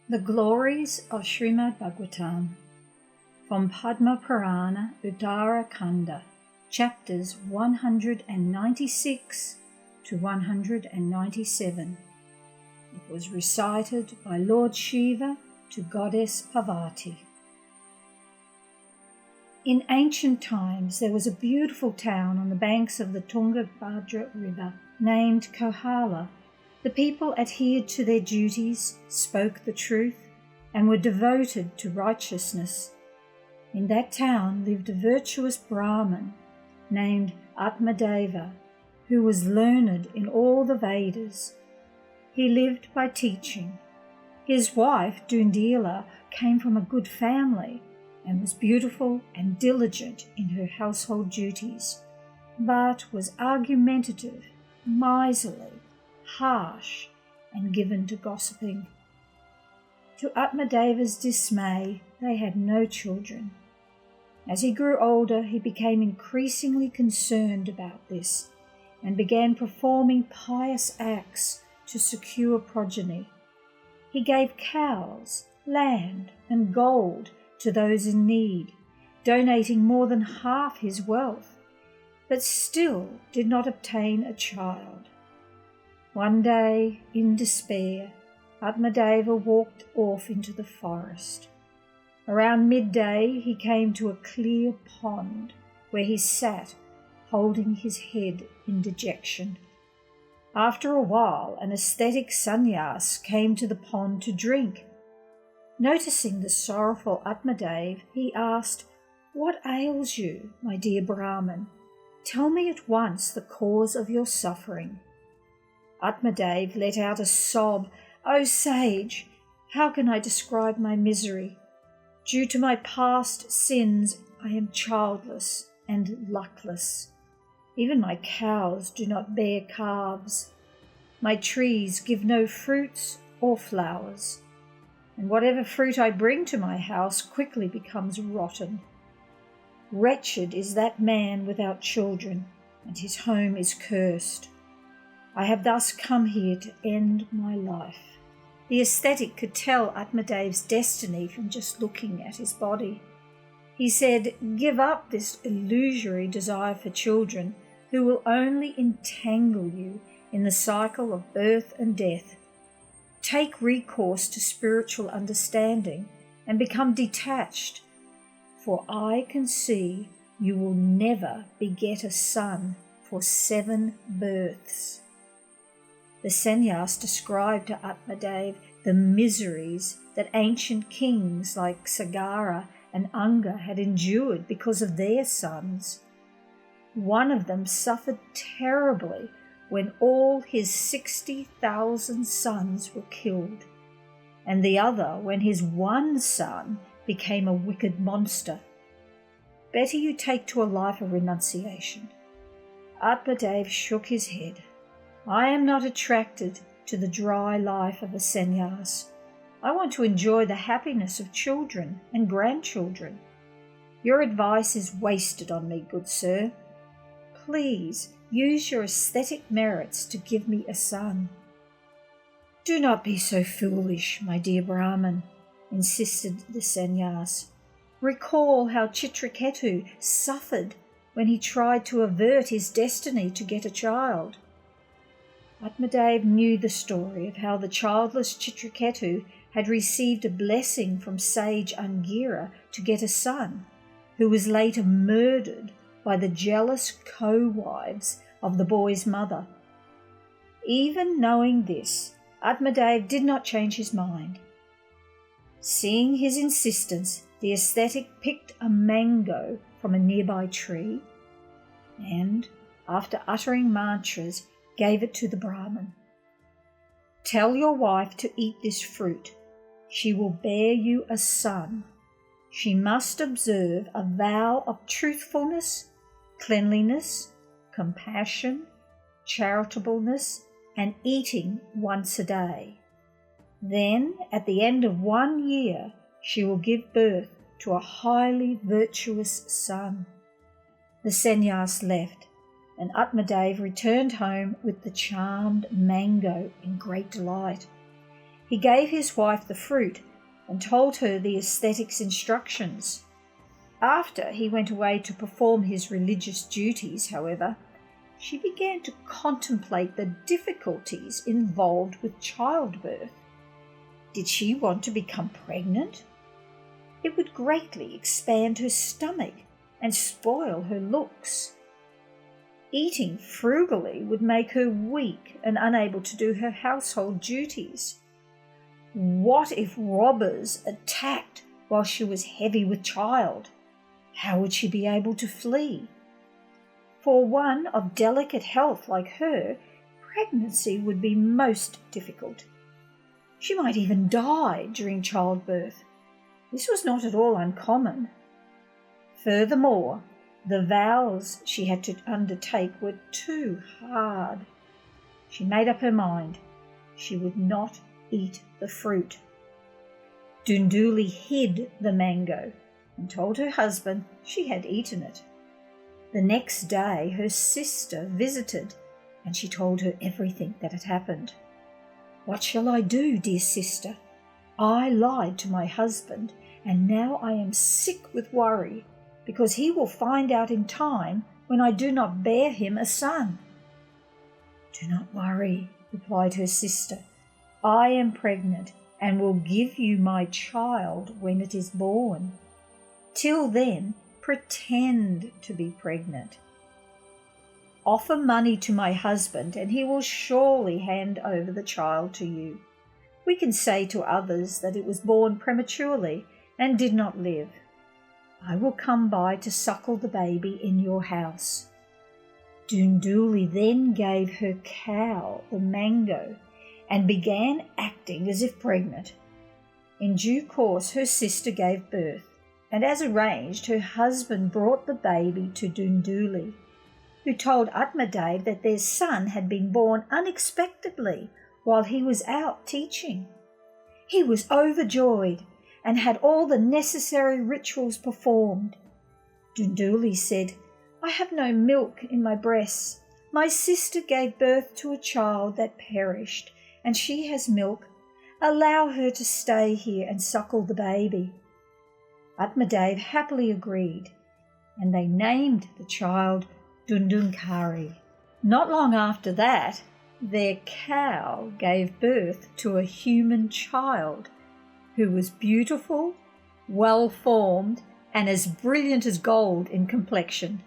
The Glories of Srimad Bhagavatam from Padma Purana Uttara Kanda, chapters 196 to 197. It was recited by Lord Shiva to Goddess Parvati. In ancient times there was a beautiful town on the banks of the Tungabhadra river named Kohala. The people adhered to their duties, spoke the truth, and were devoted to righteousness. In that town lived a virtuous Brahmin named Atmadeva, who was learned in all the Vedas. He lived by teaching. His wife, Dundila, came from a good family and was beautiful and diligent in her household duties, but was argumentative, miserly, harsh, and given to gossiping. To Atmadeva's dismay, they had no children. As he grew older, he became increasingly concerned about this and began performing pious acts to secure progeny. He gave cows, land, and gold to those in need, donating more than half his wealth, but still did not obtain a child. One day, in despair, Atmadeva walked off into the forest. Around midday, he came to a clear pond where he sat, holding his head in dejection. After a while, an ascetic sannyas came to the pond to drink. Noticing the sorrowful Atmadeva, he asked, "What ails you, my dear Brahmin? Tell me at once the cause of your suffering." Atmadeva let out a sob. "O sage, how can I describe my misery? Due to my past sins, I am childless and luckless. Even my cows do not bear calves. My trees give no fruits or flowers, and whatever fruit I bring to my house quickly becomes rotten. Wretched is that man without children, and his home is cursed. I have thus come here to end my life." The ascetic could tell Atmadeva's destiny from just looking at his body. He said, "Give up this illusory desire for children, who will only entangle you in the cycle of birth and death. Take recourse to spiritual understanding and become detached, for I can see you will never beget a son for 7 births." The sannyas described to Atmadeva the miseries that ancient kings like Sagara and Anga had endured because of their sons. One of them suffered terribly when all his 60,000 sons were killed, and the other when his one son became a wicked monster. Better you take to a life of renunciation. Atmadeva shook his head. "I am not attracted to the dry life of a sannyas. I want to enjoy the happiness of children and grandchildren. Your advice is wasted on me, good sir. Please use your ascetic merits to give me a son." "Do not be so foolish, my dear Brahmin," insisted the sannyas. "Recall how Chitraketu suffered when he tried to avert his destiny to get a child." Atmadeva knew the story of how the childless Chitraketu had received a blessing from sage Angira to get a son, who was later murdered by the jealous co-wives of the boy's mother. Even knowing this, Atmadeva did not change his mind. Seeing his insistence, the ascetic picked a mango from a nearby tree and, after uttering mantras, gave it to the Brahmin. "Tell your wife to eat this fruit. She will bear you a son. She must observe a vow of truthfulness, cleanliness, compassion, charitableness, and eating once a day. Then, at the end of 1 year, she will give birth to a highly virtuous son." The sannyas left, and Atmadeva returned home with the charmed mango in great delight. He gave his wife the fruit and told her the ascetic's instructions. After he went away to perform his religious duties, however, she began to contemplate the difficulties involved with childbirth. Did she want to become pregnant? It would greatly expand her stomach and spoil her looks. Eating frugally would make her weak and unable to do her household duties. What if robbers attacked while she was heavy with child? How would she be able to flee? For one of delicate health like her, pregnancy would be most difficult. She might even die during childbirth. This was not at all uncommon. Furthermore, the vows she had to undertake were too hard. She made up her mind. She would not eat the fruit. Dunduli hid the mango and told her husband she had eaten it. The next day her sister visited and she told her everything that had happened. "What shall I do, dear sister? I lied to my husband and now I am sick with worry because he will find out in time when I do not bear him a son." "Do not worry," replied her sister. "I am pregnant and will give you my child when it is born. Till then, pretend to be pregnant. Offer money to my husband and he will surely hand over the child to you. We can say to others that it was born prematurely and did not live. I will come by to suckle the baby in your house." Dunduli then gave her cow the mango and began acting as if pregnant. In due course her sister gave birth, and as arranged her husband brought the baby to Dunduli, who told Atmadev that their son had been born unexpectedly while he was out teaching. He was overjoyed and had all the necessary rituals performed. Dunduli said, "I have no milk in my breasts. My sister gave birth to a child that perished, and she has milk. Allow her to stay here and suckle the baby." Atmadev happily agreed, and they named the child Dundunkari. Not long after that, their cow gave birth to a human child who was beautiful, well-formed, and as brilliant as gold in complexion.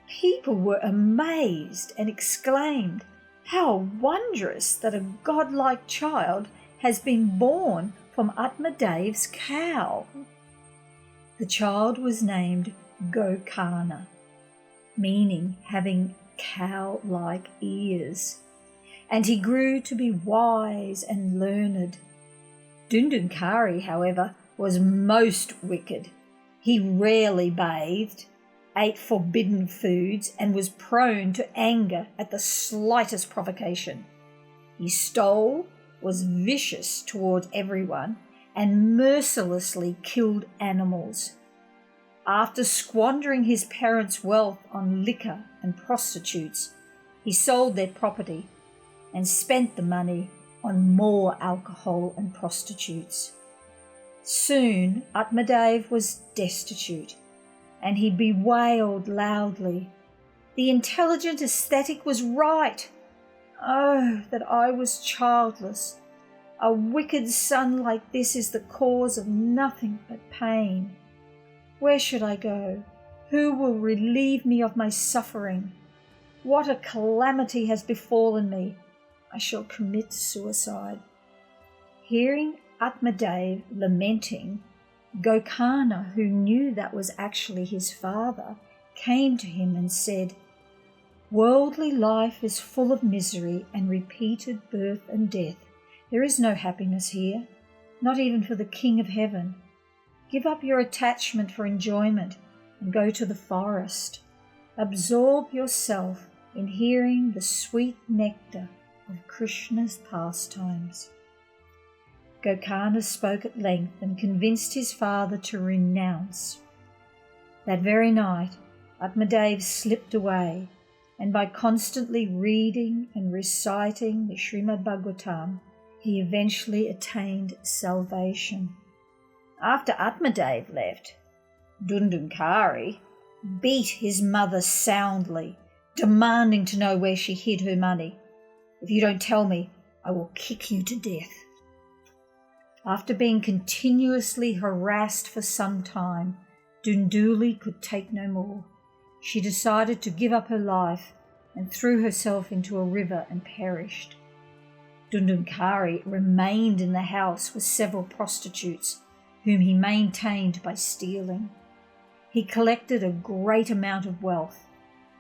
People were amazed and exclaimed, "How wondrous that a godlike child has been born from Atmadev's cow." The child was named Gokana, meaning having cow-like ears, and he grew to be wise and learned. Dundunkari, however, was most wicked. He rarely bathed, ate forbidden foods, and was prone to anger at the slightest provocation. He stole, was vicious toward everyone, and mercilessly killed animals. After squandering his parents' wealth on liquor and prostitutes, he sold their property and spent the money on more alcohol and prostitutes. Soon Atmadev was destitute, and he bewailed loudly, "The intelligent ascetic was right. Oh, that I was childless. A wicked son like this is the cause of nothing but pain. Where should I go? Who will relieve me of my suffering? What a calamity has befallen me! I shall commit suicide." Hearing Atmadev lamenting, Gokana, who knew that was actually his father, came to him and said, "Worldly life is full of misery and repeated birth and death. There is no happiness here, not even for the King of Heaven. Give up your attachment for enjoyment and go to the forest. Absorb yourself in hearing the sweet nectar of Krishna's pastimes." Gokana spoke at length and convinced his father to renounce. That very night, Atmadev slipped away, and by constantly reading and reciting the Srimad Bhagavatam, he eventually attained salvation. After Atmadev left, Dundunkari beat his mother soundly, demanding to know where she hid her money. "If you don't tell me, I will kick you to death." After being continuously harassed for some time, Dunduli could take no more. She decided to give up her life and threw herself into a river and perished. Dundunkari remained in the house with several prostitutes, whom he maintained by stealing. He collected a great amount of wealth,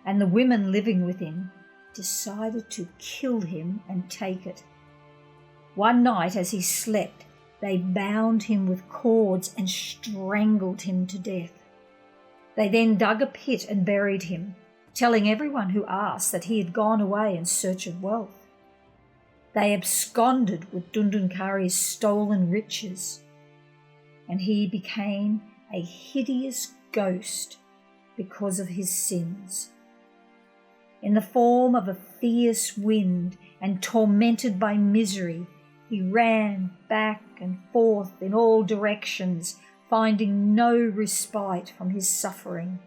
and the women living with him decided to kill him and take it. One night as he slept, they bound him with cords and strangled him to death. They then dug a pit and buried him, telling everyone who asked that he had gone away in search of wealth. They absconded with Dundunkari's stolen riches, and he became a hideous ghost because of his sins. In the form of a fierce wind and tormented by misery, he ran back and forth in all directions, finding no respite from his suffering.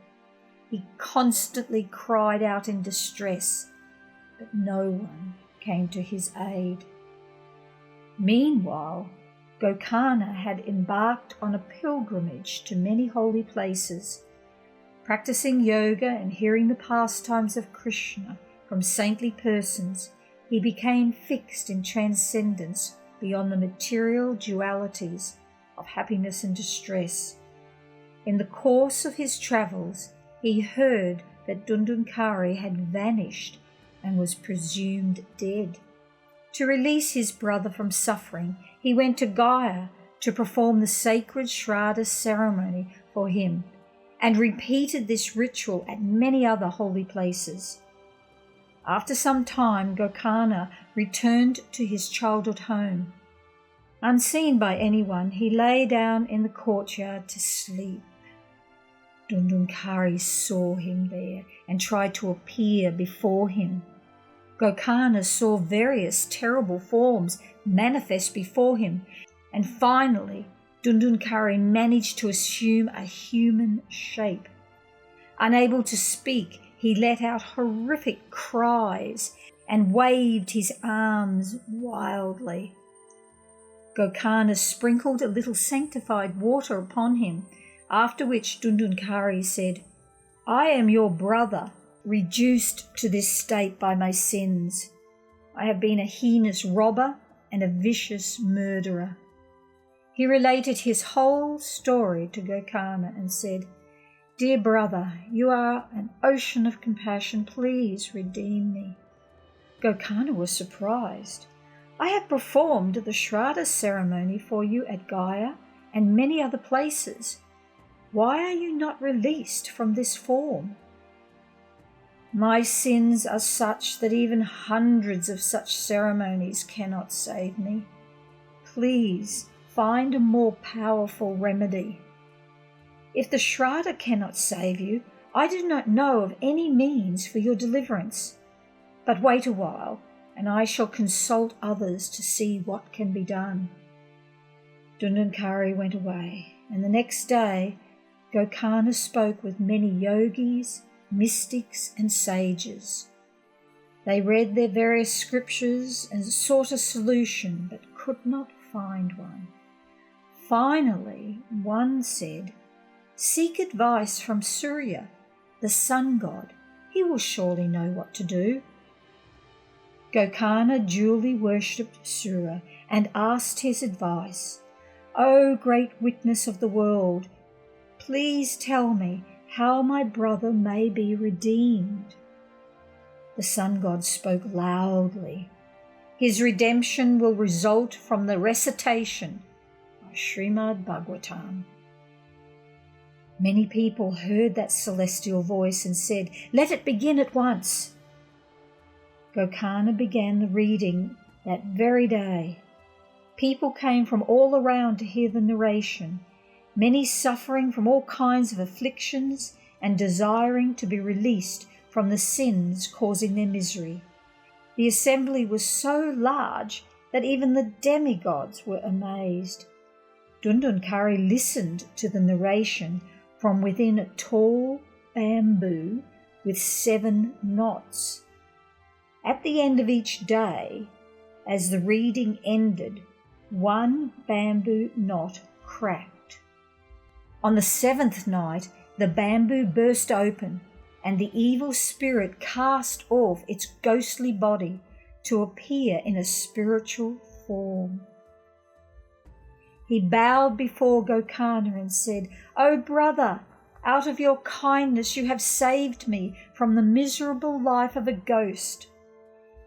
He constantly cried out in distress, but no one came to his aid. Meanwhile, Gokana had embarked on a pilgrimage to many holy places. Practicing yoga and hearing the pastimes of Krishna from saintly persons, he became fixed in transcendence beyond the material dualities of happiness and distress. In the course of his travels, he heard that Dundunkari had vanished and was presumed dead. To release his brother from suffering, he went to Gaya to perform the sacred Shraddha ceremony for him, and repeated this ritual at many other holy places. After some time, Gokana returned to his childhood home. Unseen by anyone, he lay down in the courtyard to sleep. Dundunkari saw him there and tried to appear before him. Gokana saw various terrible forms manifest before him, and finally Dundunkari managed to assume a human shape. Unable to speak, he let out horrific cries and waved his arms wildly. Gokana sprinkled a little sanctified water upon him, after which Dundunkari said, "I am your brother, reduced to this state by my sins. I have been a heinous robber and a vicious murderer." He related his whole story to Gokana and said, "Dear brother, you are an ocean of compassion. Please redeem me." Gokana was surprised. "I have performed the Shraddha ceremony for you at Gaya and many other places. Why are you not released from this form?" "My sins are such that even hundreds of such ceremonies cannot save me. Please find a more powerful remedy. If the Shraddha cannot save you, I do not know of any means for your deliverance. But wait a while, and I shall consult others to see what can be done." Dundunkari went away, and the next day Gokana spoke with many yogis, mystics and sages. They read their various scriptures and sought a solution, but could not find one. Finally, one said, "Seek advice from Surya, the sun god. He will surely know what to do." Gokana duly worshipped Surya and asked his advice. "O great witness of the world, please tell me how my brother may be redeemed." The sun god spoke loudly. "His redemption will result from the recitation of Srimad Bhagavatam." Many people heard that celestial voice and said, "Let it begin at once." Gokana began the reading that very day. People came from all around to hear the narration, many suffering from all kinds of afflictions and desiring to be released from the sins causing their misery. The assembly was so large that even the demigods were amazed. Dundunkari listened to the narration from within a tall bamboo with 7 knots. At the end of each day, as the reading ended, 1 bamboo knot cracked. On the 7th night, the bamboo burst open, and the evil spirit cast off its ghostly body to appear in a spiritual form. He bowed before Gokana and said, "O brother, out of your kindness you have saved me from the miserable life of a ghost.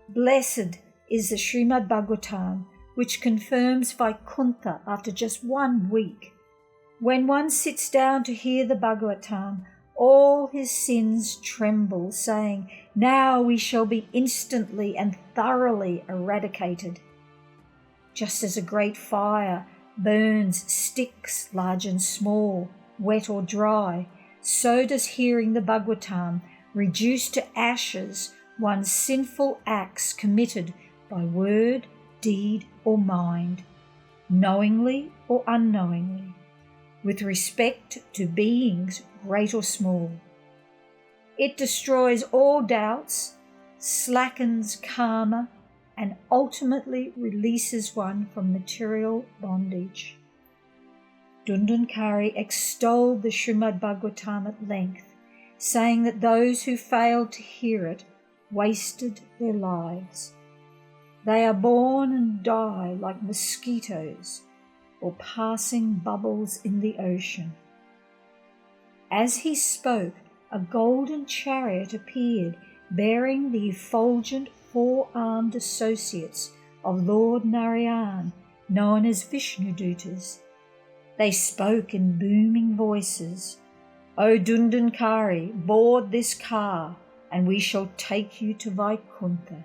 Blessed is the Srimad Bhagavatam, which confirms Vaikuntha after just 1 week. When one sits down to hear the Bhagavatam, all his sins tremble, saying, 'Now we shall be instantly and thoroughly eradicated.' Just as a great fire burns sticks large and small, wet or dry, so does hearing the Bhagavatam reduce to ashes one's sinful acts committed by word, deed or mind, knowingly or unknowingly, with respect to beings great or small. It destroys all doubts, slackens karma, and ultimately releases one from material bondage." Dundunkari extolled the Srimad Bhagavatam at length, saying that those who failed to hear it wasted their lives. They are born and die like mosquitoes or passing bubbles in the ocean. As he spoke, a golden chariot appeared bearing the effulgent 4-armed associates of Lord Narayan, known as Vishnudutas. They spoke in booming voices, "O Dundunkari, board this car, and we shall take you to Vaikuntha."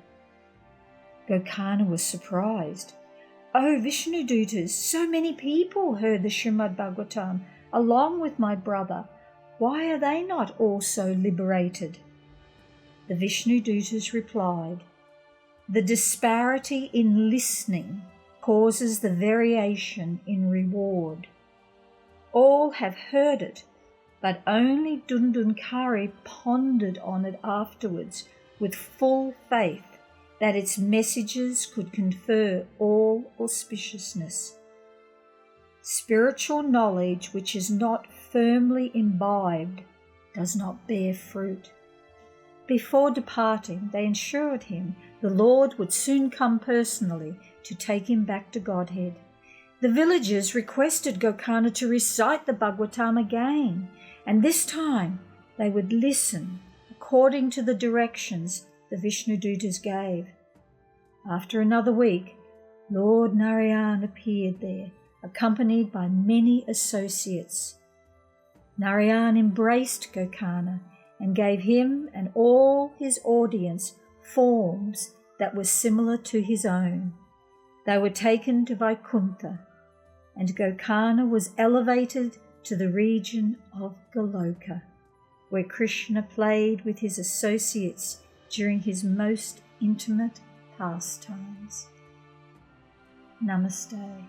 Gokana was surprised. "Oh, Vishnudutas, so many people heard the Srimad Bhagavatam along with my brother. Why are they not also liberated?" The Vishnudutas replied, "The disparity in listening causes the variation in reward. All have heard it, but only Dundunkari pondered on it afterwards with full faith that its messages could confer all auspiciousness. Spiritual knowledge which is not firmly imbibed does not bear fruit." Before departing, they assured him the Lord would soon come personally to take him back to Godhead. The villagers requested Gokana to recite the Bhagavatam again, and this time they would listen according to the directions the Vishnudutas gave. After another week, Lord Narayan appeared there, accompanied by many associates. Narayan embraced Gokana and gave him and all his audience forms that were similar to his own. They were taken to Vaikuntha, and Gokana was elevated to the region of Goloka, where Krishna played with his associates during his most intimate pastimes. Namaste.